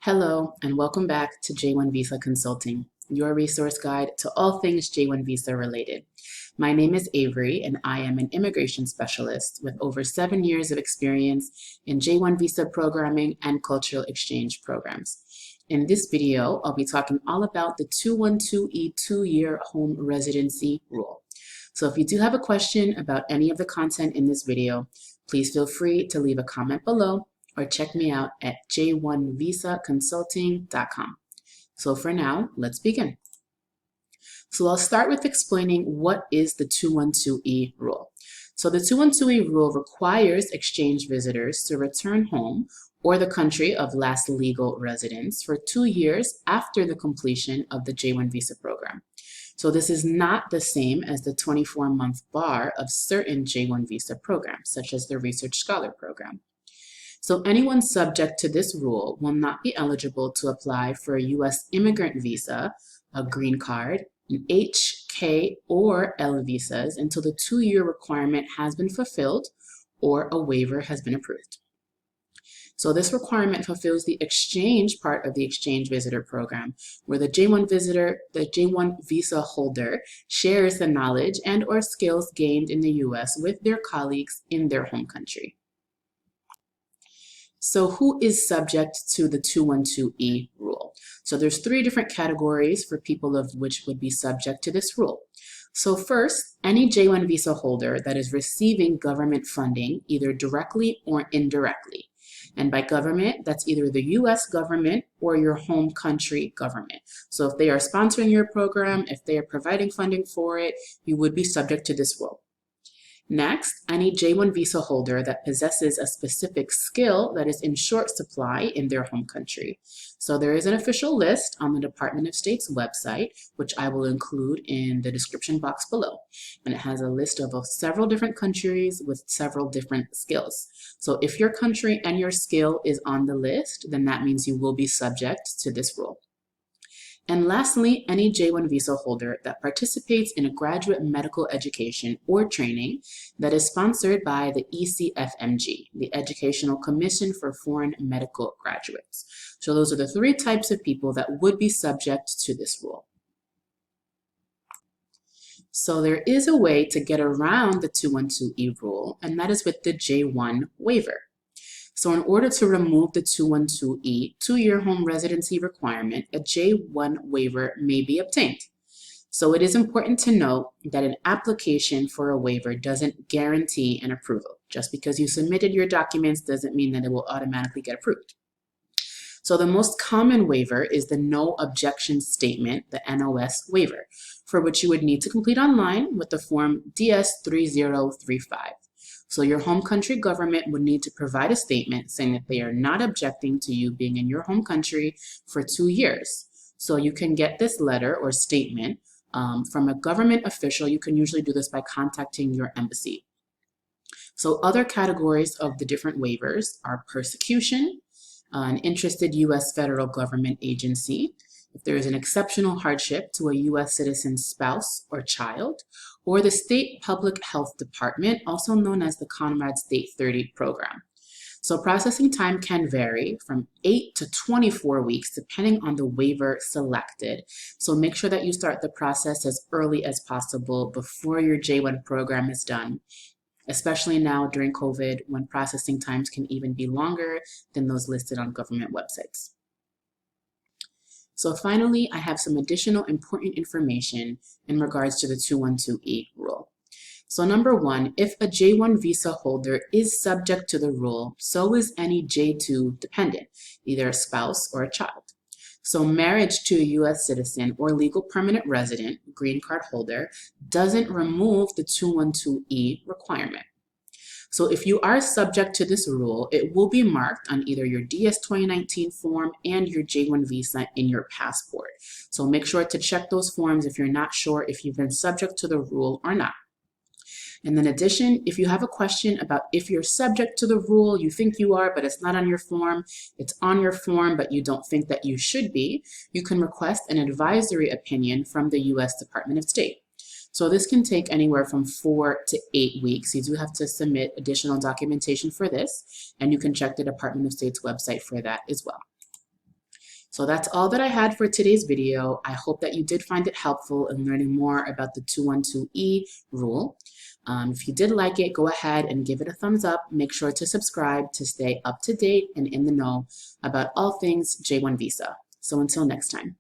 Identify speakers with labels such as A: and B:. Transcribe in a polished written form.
A: Hello, and welcome back to J1 Visa Consulting, your resource guide to all things J1 Visa related. My name is Avery, and I am an immigration specialist with over 7 years of experience in J1 Visa programming and cultural exchange programs. In this video, I'll be talking all about the 212E 2-year home residency rule. So if you do have a question about any of the content in this video, please feel free to leave a comment below or check me out at j1visaconsulting.com. So for now, let's begin. So I'll start with explaining what is the 212E rule. So the 212E rule requires exchange visitors to return home or the country of last legal residence for 2 years after the completion of the J1 visa program. So this is not the same as the 24-month bar of certain J1 visa programs, such as the Research Scholar Program. So anyone subject to this rule will not be eligible to apply for a U.S. immigrant visa, a green card, an H, K, or L visas until the 2-year requirement has been fulfilled or a waiver has been approved. So this requirement fulfills the exchange part of the exchange visitor program, where the J1 visa holder shares the knowledge and or skills gained in the U.S. with their colleagues in their home country. So who is subject to the 212E rule? So there's 3 different categories for people of which would be subject to this rule. So first, any J1 visa holder that is receiving government funding either directly or indirectly. And by government, that's either the U.S. government or your home country government. So if they are sponsoring your program, if they are providing funding for it, you would be subject to this rule. Next, any J1 visa holder that possesses a specific skill that is in short supply in their home country. So there is an official list on the Department of State's website, which I will include in the description box below. And it has a list of several different countries with several different skills. So if your country and your skill is on the list, then that means you will be subject to this rule. And lastly, any J1 visa holder that participates in a graduate medical education or training that is sponsored by the ECFMG, the Educational Commission for Foreign Medical Graduates. So those are the 3 types of people that would be subject to this rule. So there is a way to get around the 212E rule, and that is with the J1 waiver. So in order to remove the 212E 2-year home residency requirement, a J1 waiver may be obtained. So it is important to note that an application for a waiver doesn't guarantee an approval. Just because you submitted your documents doesn't mean that it will automatically get approved. So the most common waiver is the no objection statement, the NOS waiver, for which you would need to complete online with the form DS3035. So your home country government would need to provide a statement saying that they are not objecting to you being in your home country for 2 years. So you can get this letter or statement from a government official. You can usually do this by contacting your embassy. So other categories of the different waivers are persecution, an interested U.S. federal government agency, if there is an exceptional hardship to a U.S. citizen's spouse or child, or the State Public Health Department, also known as the Conrad State 30 program. So processing time can vary from 8 to 24 weeks, depending on the waiver selected. So make sure that you start the process as early as possible before your J1 program is done, especially now during COVID, when processing times can even be longer than those listed on government websites. So finally, I have some additional important information in regards to the 212E rule. So number 1, if a J1 visa holder is subject to the rule, so is any J2 dependent, either a spouse or a child. So marriage to a U.S. citizen or legal permanent resident, green card holder, doesn't remove the 212E requirement. So if you are subject to this rule, it will be marked on either your DS 2019 form and your J1 visa in your passport. So make sure to check those forms if you're not sure if you've been subject to the rule or not. And in addition, if you have a question about if you're subject to the rule, you think you are, but it's not on your form, it's on your form, but you don't think that you should be, you can request an advisory opinion from the U.S. Department of State. So this can take anywhere from 4 to 8 weeks. You do have to submit additional documentation for this, and you can check the Department of State's website for that as well. So that's all that I had for today's video. I hope that you did find it helpful in learning more about the 212E rule. If you did like it, go ahead and give it a thumbs up. Make sure to subscribe to stay up to date and in the know about all things J1 visa. So until next time.